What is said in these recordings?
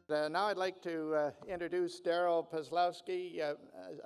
Now I'd like to introduce Darrell Pasloski.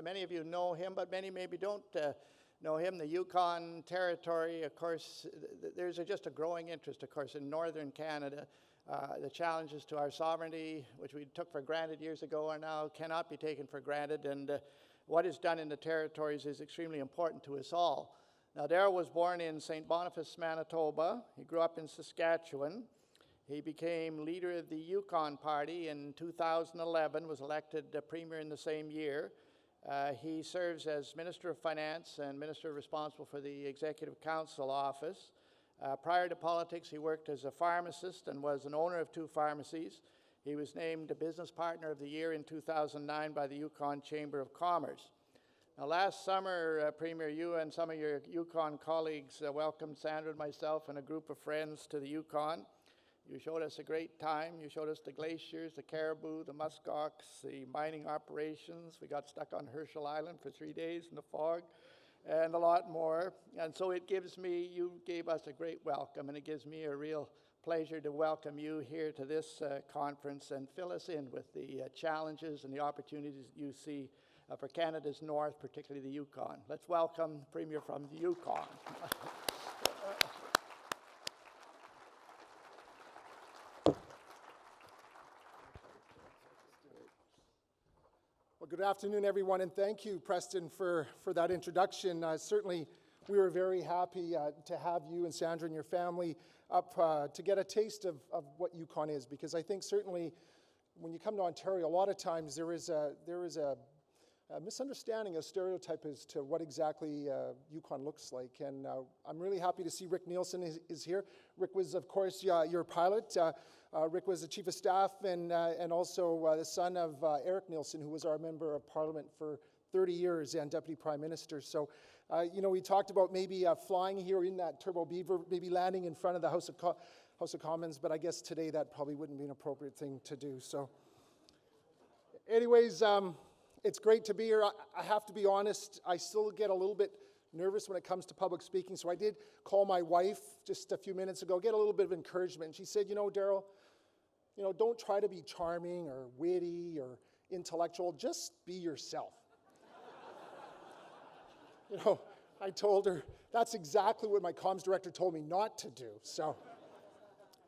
Many of you know him, but many maybe don't know him. The Yukon territory, of course, there's just a growing interest, of course, in northern Canada. The challenges to our sovereignty, which we took for granted years ago, are now cannot be taken for granted, and what is done in the territories is extremely important to us all. Now, Darrell was born in St. Boniface, Manitoba. He grew up in Saskatchewan. He became leader of the Yukon party in 2011, was elected premier in the same year. He serves as Minister of Finance and Minister responsible for the Executive Council office. Prior to politics, he worked as a pharmacist and was an owner of 2 pharmacies. He was named a Business Partner of the Year in 2009 by the Yukon Chamber of Commerce. Now, last summer, Premier, you and some of your Yukon colleagues welcomed Sandra and myself and a group of friends to the Yukon. You showed us a great time. You showed us the glaciers, the caribou, the muskox, the mining operations. We got stuck on Herschel Island for 3 days in the fog, and a lot more. And so you gave us a great welcome, and it gives me a real pleasure to welcome you here to this conference and fill us in with the challenges and the opportunities that you see for Canada's north, particularly the Yukon. Let's welcome Premier from the Yukon. Well, good afternoon, everyone, and thank you, Preston, for that introduction. Certainly, we were very happy to have you and Sandra and your family up to get a taste of what Yukon is, because I think certainly when you come to Ontario, a lot of times there is a misunderstanding, a stereotype as to what exactly Yukon looks like. And I'm really happy to see Rick Nielsen is here. Rick was, of course, your pilot. Rick was the Chief of Staff and also the son of Eric Nielsen, who was our Member of Parliament for 30 years and Deputy Prime Minister. So, we talked about maybe flying here in that Turbo Beaver, maybe landing in front of the House of Commons, but I guess today that probably wouldn't be an appropriate thing to do. So, anyways, it's great to be here. I have to be honest, I still get a little bit nervous when it comes to public speaking, so I did call my wife just a few minutes ago, get a little bit of encouragement. She said, Darrell, don't try to be charming or witty or intellectual, just be yourself. I told her that's exactly what my comms director told me not to do. So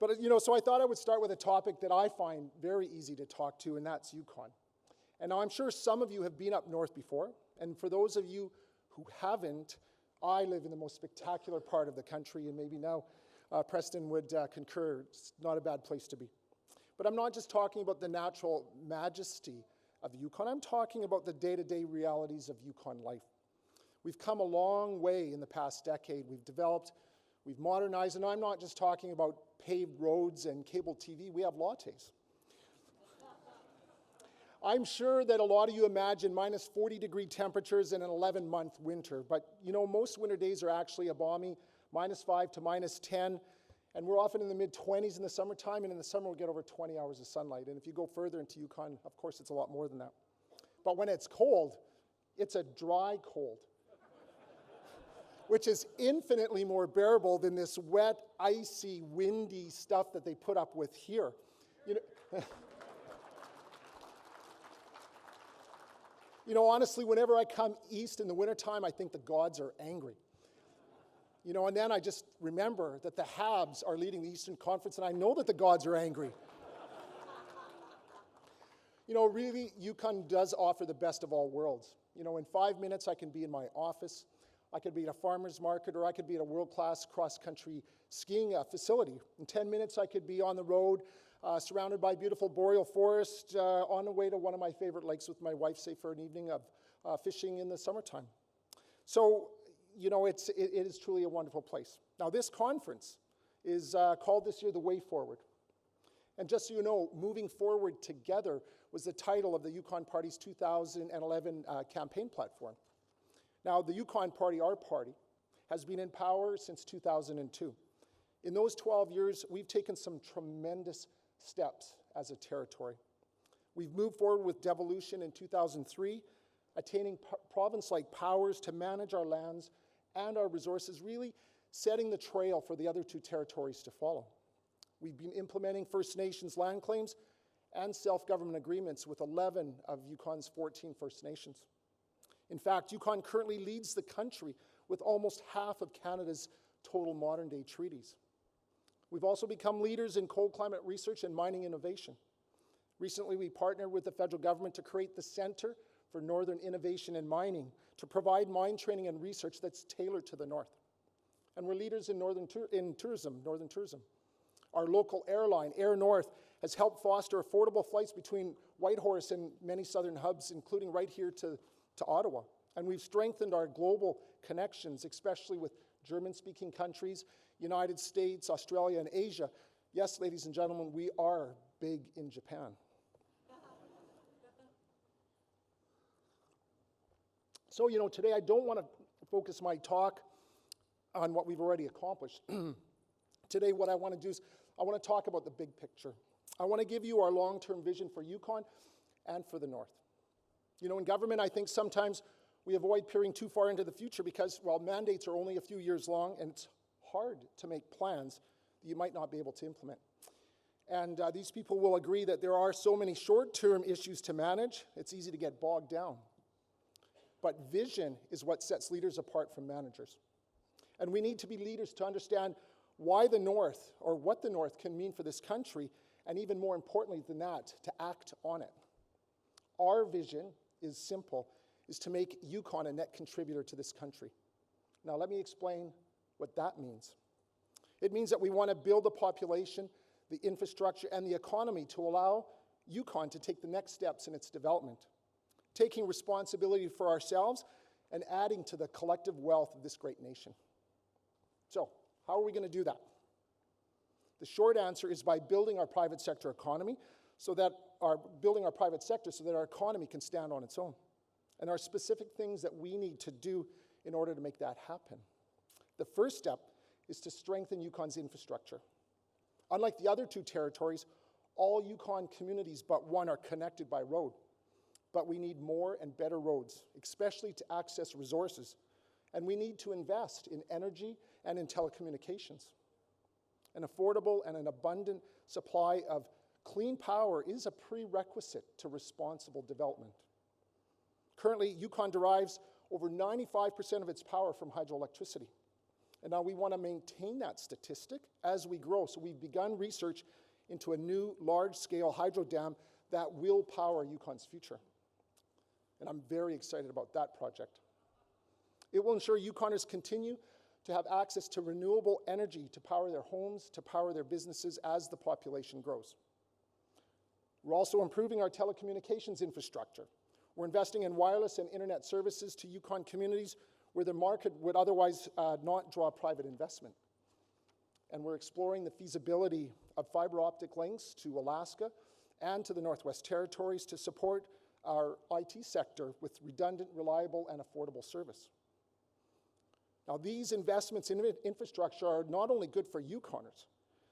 I thought I would start with a topic that I find very easy to talk to, and that's Yukon. And now I'm sure some of you have been up north before, and for those of you who haven't, I live in the most spectacular part of the country, and maybe now Preston would concur, it's not a bad place to be. But I'm not just talking about the natural majesty of the Yukon, I'm talking about the day-to-day realities of Yukon life. We've come a long way in the past decade. We've developed, we've modernized, and I'm not just talking about paved roads and cable TV, we have lattes. I'm sure that a lot of you imagine minus 40-degree temperatures in an 11-month winter, but most winter days are actually a balmy -5 to -10, and we're often in the mid-20s in the summertime, and in the summer we'll get over 20 hours of sunlight. And if you go further into Yukon, of course, it's a lot more than that. But when it's cold, it's a dry cold, which is infinitely more bearable than this wet, icy, windy stuff that they put up with here. Honestly, whenever I come east in the wintertime, I think the gods are angry. And then I just remember that the Habs are leading the Eastern Conference, and I know that the gods are angry. Really, Yukon does offer the best of all worlds. In 5 minutes, I can be in my office, I could be at a farmer's market, or I could be at a world-class cross-country skiing facility. In 10 minutes, I could be on the road, surrounded by beautiful boreal forest, on the way to one of my favorite lakes with my wife, say for an evening of fishing in the summertime. So, it is truly a wonderful place. Now, this conference is called this year The Way Forward. And just so you know, Moving Forward Together was the title of the Yukon Party's 2011 campaign platform. Now, the Yukon Party, our party, has been in power since 2002. In those 12 years, we've taken some tremendous steps as a territory. We've moved forward with devolution in 2003, attaining province-like powers to manage our lands and our resources, really setting the trail for the other 2 territories to follow. We've been implementing First Nations land claims and self-government agreements with 11 of Yukon's 14 First Nations. In fact, Yukon currently leads the country with almost half of Canada's total modern-day treaties. We've also become leaders in cold climate research and mining innovation. Recently, we partnered with the federal government to create the Centre for Northern Innovation in Mining to provide mine training and research that's tailored to the north. And we're leaders in northern tourism. Our local airline, Air North, has helped foster affordable flights between Whitehorse and many southern hubs, including right here to Ottawa. And we've strengthened our global connections, especially with German-speaking countries, United States, Australia, and Asia. Yes, ladies and gentlemen, we are big in Japan. So, today I don't want to focus my talk on what we've already accomplished. Today, what I want to do is I want to talk about the big picture. I want to give you our long-term vision for Yukon and for the North. In government, I think sometimes we avoid peering too far into the future because, well, mandates are only a few years long, and it's hard to make plans that you might not be able to implement. And these people will agree that there are so many short-term issues to manage, it's easy to get bogged down. But vision is what sets leaders apart from managers. And we need to be leaders to understand why the North, or what the North can mean for this country, and even more importantly than that, to act on it. Our vision is simple, is to make Yukon a net contributor to this country. Now let me explain what that means. It means that we want to build the population, the infrastructure, and the economy to allow Yukon to take the next steps in its development, taking responsibility for ourselves and adding to the collective wealth of this great nation. So, how are we going to do that? The short answer is by building our private sector economy so that our economy can stand on its own. And there are specific things that we need to do in order to make that happen. The first step is to strengthen Yukon's infrastructure. Unlike the other two territories, all Yukon communities but one are connected by road. But we need more and better roads, especially to access resources. And we need to invest in energy and in telecommunications. An affordable and an abundant supply of clean power is a prerequisite to responsible development. Currently, Yukon derives over 95% of its power from hydroelectricity. And now we want to maintain that statistic as we grow. So we've begun research into a new large-scale hydro dam that will power Yukon's future. And I'm very excited about that project. It will ensure Yukoners continue to have access to renewable energy to power their homes, to power their businesses as the population grows. We're also improving our telecommunications infrastructure. We're investing in wireless and internet services to Yukon communities where the market would otherwise not draw private investment. And we're exploring the feasibility of fiber optic links to Alaska and to the Northwest Territories to support our IT sector with redundant, reliable, and affordable service. Now, these investments in infrastructure are not only good for Yukoners,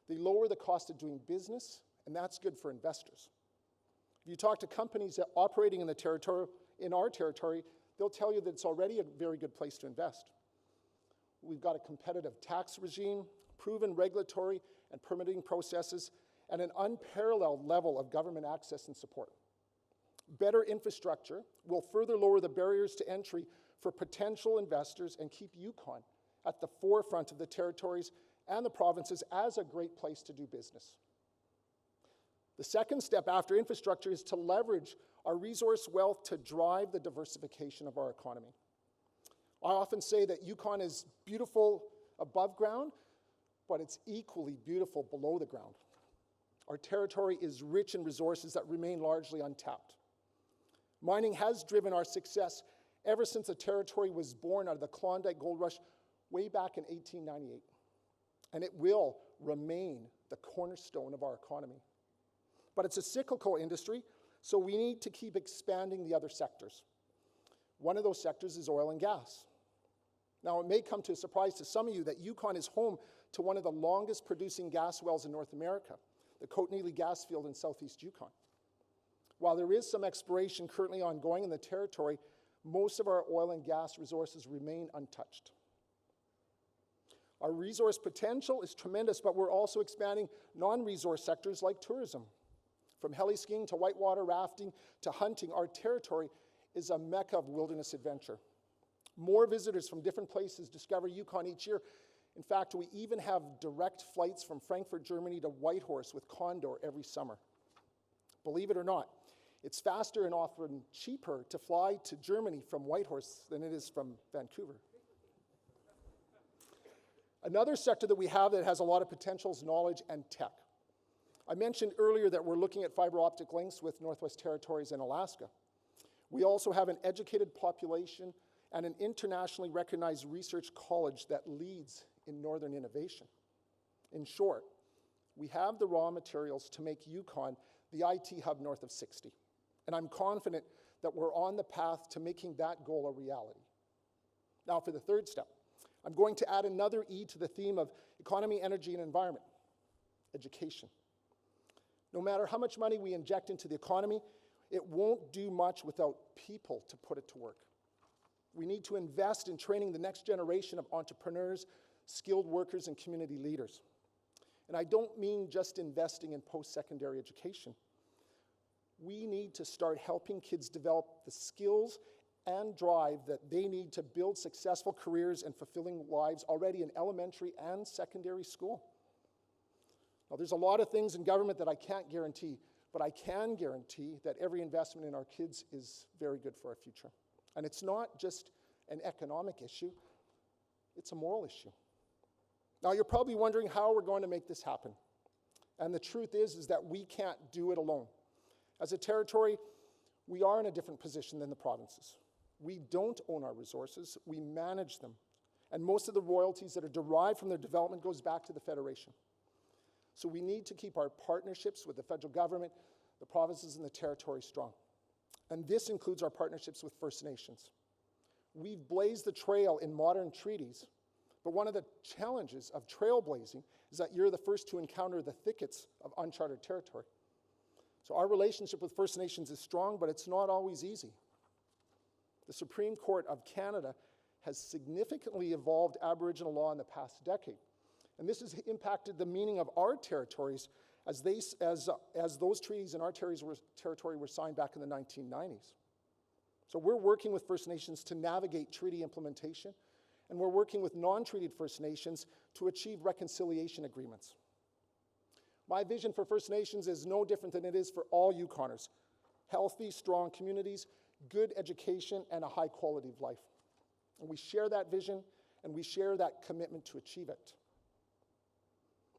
they lower the cost of doing business, and that's good for investors. If you talk to companies that are operating in our territory, they'll tell you that it's already a very good place to invest. We've got a competitive tax regime, proven regulatory and permitting processes, and an unparalleled level of government access and support. Better infrastructure will further lower the barriers to entry for potential investors and keep Yukon at the forefront of the territories and the provinces as a great place to do business. The second step after infrastructure is to leverage our resource wealth to drive the diversification of our economy. I often say that Yukon is beautiful above ground, but it's equally beautiful below the ground. Our territory is rich in resources that remain largely untapped. Mining has driven our success ever since the territory was born out of the Klondike Gold Rush way back in 1898. And it will remain the cornerstone of our economy. But it's a cyclical industry, so we need to keep expanding the other sectors. One of those sectors is oil and gas. Now, it may come to a surprise to some of you that Yukon is home to one of the longest producing gas wells in North America, the Cote-Neely gas field in southeast Yukon. While there is some exploration currently ongoing in the territory, most of our oil and gas resources remain untouched. Our resource potential is tremendous, but we're also expanding non-resource sectors like tourism. From heli skiing to whitewater rafting to hunting, our territory is a mecca of wilderness adventure. More visitors from different places discover Yukon each year. In fact, we even have direct flights from Frankfurt, Germany to Whitehorse with Condor every summer. Believe it or not, it's faster and often cheaper to fly to Germany from Whitehorse than it is from Vancouver. Another sector that we have that has a lot of potential is knowledge and tech. I mentioned earlier that we're looking at fiber optic links with Northwest Territories and Alaska. We also have an educated population and an internationally recognized research college that leads in northern innovation. In short, we have the raw materials to make Yukon the IT hub north of 60. And I'm confident that we're on the path to making that goal a reality. Now for the third step, I'm going to add another E to the theme of economy, energy, and environment, education. No matter how much money we inject into the economy, it won't do much without people to put it to work. We need to invest in training the next generation of entrepreneurs, skilled workers, and community leaders. And I don't mean just investing in post-secondary education. We need to start helping kids develop the skills and drive that they need to build successful careers and fulfilling lives already in elementary and secondary school. Now, there's a lot of things in government that I can't guarantee, but I can guarantee that every investment in our kids is very good for our future. And it's not just an economic issue, it's a moral issue. Now, you're probably wondering how we're going to make this happen. And the truth is that we can't do it alone. As a territory, we are in a different position than the provinces. We don't own our resources, we manage them. And most of the royalties that are derived from their development goes back to the Federation. So we need to keep our partnerships with the federal government, the provinces, and the territory strong. And this includes our partnerships with First Nations. We've blazed the trail in modern treaties, but one of the challenges of trailblazing is that you're the first to encounter the thickets of uncharted territory. So our relationship with First Nations is strong, but it's not always easy. The Supreme Court of Canada has significantly evolved Aboriginal law in the past decade. And this has impacted the meaning of our territories as those treaties in our territory were signed back in the 1990s. So we're working with First Nations to navigate treaty implementation, and we're working with non-treated First Nations to achieve reconciliation agreements. My vision for First Nations is no different than it is for all Yukoners: healthy, strong communities, good education, and a high quality of life. And we share that vision, and we share that commitment to achieve it.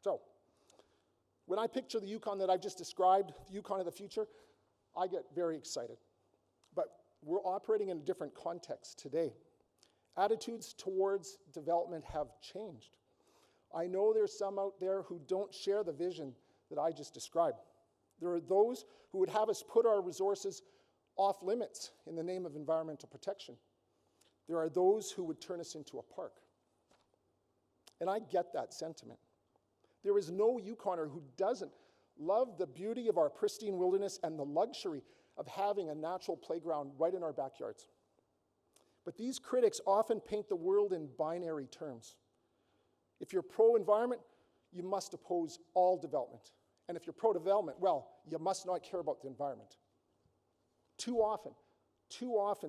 So, when I picture the Yukon that I've just described, the Yukon of the future, I get very excited. But we're operating in a different context today. Attitudes towards development have changed. I know there's some out there who don't share the vision that I just described. There are those who would have us put our resources off limits in the name of environmental protection. There are those who would turn us into a park. And I get that sentiment. There is no Yukoner who doesn't love the beauty of our pristine wilderness and the luxury of having a natural playground right in our backyards. But these critics often paint the world in binary terms. If you're pro-environment, you must oppose all development. And if you're pro-development, well, you must not care about the environment. Too often,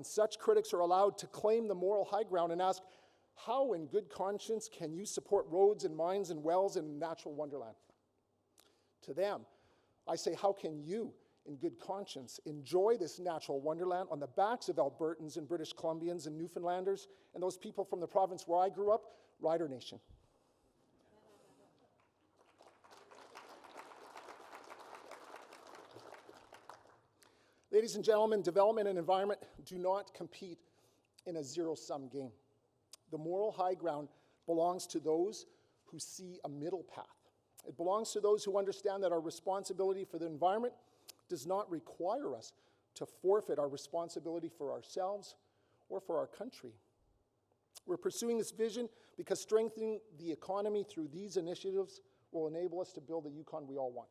such critics are allowed to claim the moral high ground and ask, how in good conscience can you support roads and mines and wells in natural wonderland? To them, I say, how can you, in good conscience, enjoy this natural wonderland on the backs of Albertans and British Columbians and Newfoundlanders and those people from the province where I grew up, Rider Nation? Ladies and gentlemen, development and environment do not compete in a zero-sum game. The moral high ground belongs to those who see a middle path. It belongs to those who understand that our responsibility for the environment does not require us to forfeit our responsibility for ourselves or for our country. We're pursuing this vision because strengthening the economy through these initiatives will enable us to build the Yukon we all want.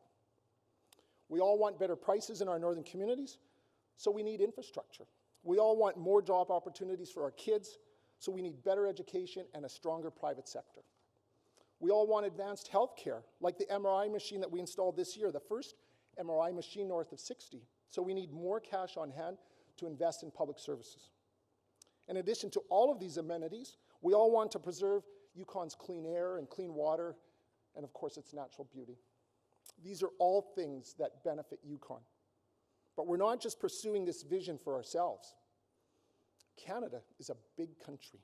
We all want better prices in our northern communities, so we need infrastructure. We all want more job opportunities for our kids, so we need better education and a stronger private sector. We all want advanced health care, like the MRI machine that we installed this year, the first MRI machine north of 60. So we need more cash on hand to invest in public services. In addition to all of these amenities, we all want to preserve Yukon's clean air and clean water, and of course its natural beauty. These are all things that benefit Yukon. But we're not just pursuing this vision for ourselves. Canada is a big country.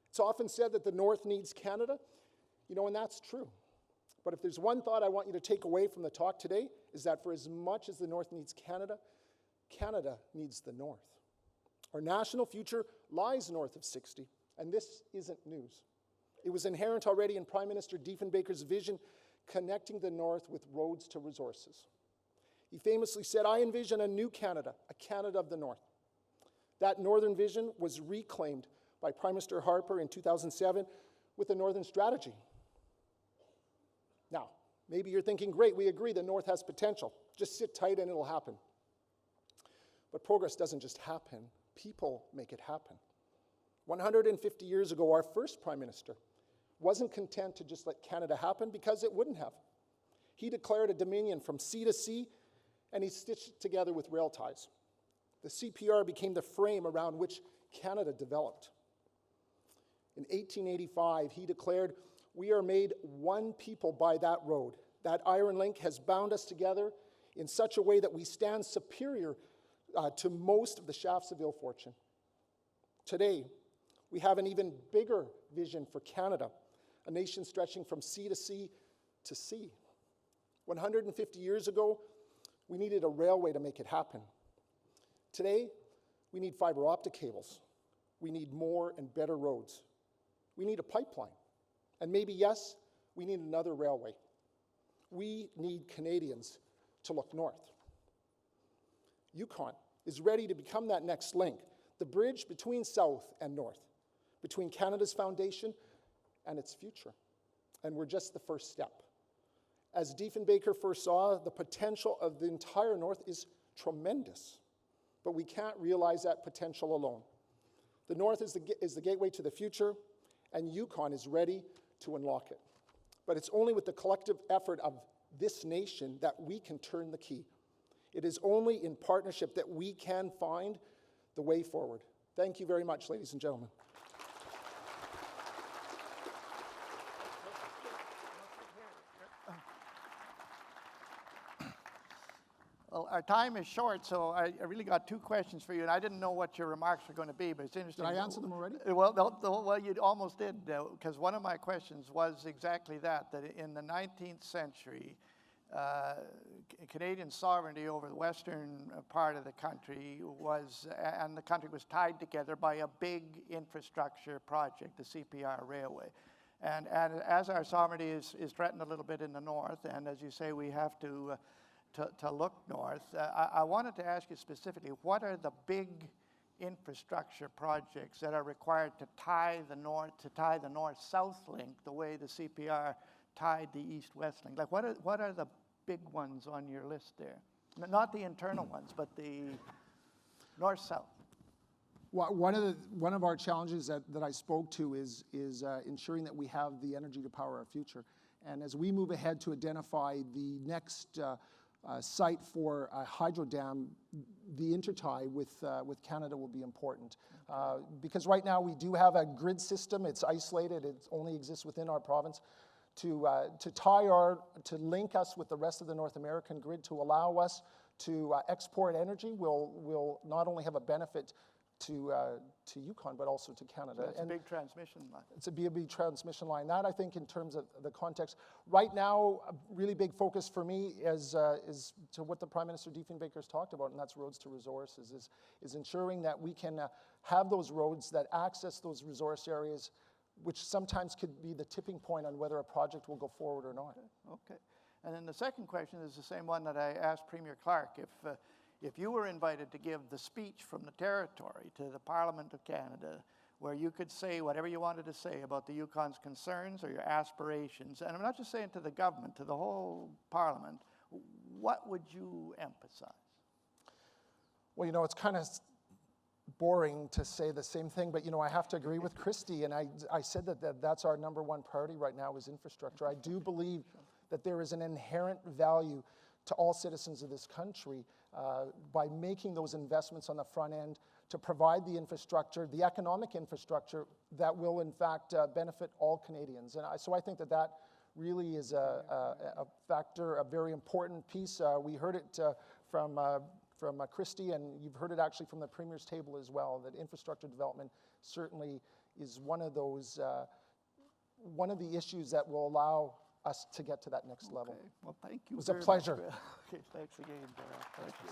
It's often said that the North needs Canada, and that's true. But if there's one thought I want you to take away from the talk today, is that for as much as the North needs Canada, Canada needs the North. Our national future lies north of 60, and this isn't news. It was inherent already in Prime Minister Diefenbaker's vision, connecting the North with roads to resources. He famously said, "I envision a new Canada, a Canada of the North." That northern vision was reclaimed by Prime Minister Harper in 2007 with the Northern Strategy. Now, maybe you're thinking, great, we agree the North has potential. Just sit tight and it'll happen. But progress doesn't just happen. People make it happen. 150 years ago, our first Prime Minister wasn't content to just let Canada happen because it wouldn't have. He declared a dominion from sea to sea, and he stitched it together with rail ties. The CPR became the frame around which Canada developed. In 1885, he declared, "We are made one people by that road. That iron link has bound us together in such a way that we stand superior to most of the shafts of ill fortune." Today, we have an even bigger vision for Canada, a nation stretching from sea to sea to sea. 150 years ago, we needed a railway to make it happen. Today, we need fiber optic cables. We need more and better roads. We need a pipeline. And maybe, yes, we need another railway. We need Canadians to look north. Yukon is ready to become that next link, the bridge between south and north, between Canada's foundation and its future. And we're just the first step. As Diefenbaker first saw, the potential of the entire North is tremendous, but we can't realize that potential alone. The North is the gateway to the future, and Yukon is ready to unlock it. But it's only with the collective effort of this nation that we can turn the key. It is only in partnership that we can find the way forward. Thank you very much, ladies and gentlemen. Well, our time is short, so I really got two questions for you, and I didn't know what your remarks were going to be, but it's interesting. Did I answer them already? Well, you almost did, because one of my questions was exactly that in the 19th century, Canadian sovereignty over the western part of the country was tied together by a big infrastructure project, the CPR Railway. And as our sovereignty is threatened a little bit in the north, and as you say, we have to look north, I wanted to ask you specifically, what are the big infrastructure projects that are required to tie the north-south link the way the CPR tied the east-west link? Like, what are the big ones on your list there? Not the internal ones, but the north-south. Well, one of our challenges that I spoke to is ensuring that we have the energy to power our future. And as we move ahead to identify the next site for a hydro dam, the intertie with Canada will be important. Because right now we do have a grid system. It's isolated. It only exists within our province. To link us with the rest of the North American grid, to allow us to export energy will not only have a benefit to Yukon, but also to Canada. So it's a big transmission line. It's a big transmission line. That, I think, in terms of the context. Right now, a really big focus for me is to what the Prime Minister Diefenbaker's talked about, and that's roads to resources, is ensuring that we can have those roads that access those resource areas, which sometimes could be the tipping point on whether a project will go forward or not. Okay. And then the second question is the same one that I asked Premier Clark. If you were invited to give the speech from the territory to the Parliament of Canada, where you could say whatever you wanted to say about the Yukon's concerns or your aspirations, and I'm not just saying to the government, to the whole Parliament, what would you emphasize? Well, it's kind of boring to say the same thing, but I have to agree with Christy, and I said that's our number one priority right now is infrastructure. I do believe that there is an inherent value to all citizens of this country by making those investments on the front end to provide the infrastructure, the economic infrastructure that will in fact benefit all Canadians. And so I think that that really is a factor, a very important piece. We heard it from Christy, and you've heard it actually from the Premier's table as well, that infrastructure development certainly is one of those, one of the issues that will allow us to get to that next level. Okay. Well, thank you. It was a very much. pleasure. Okay, thanks again, Darrell. Thank you.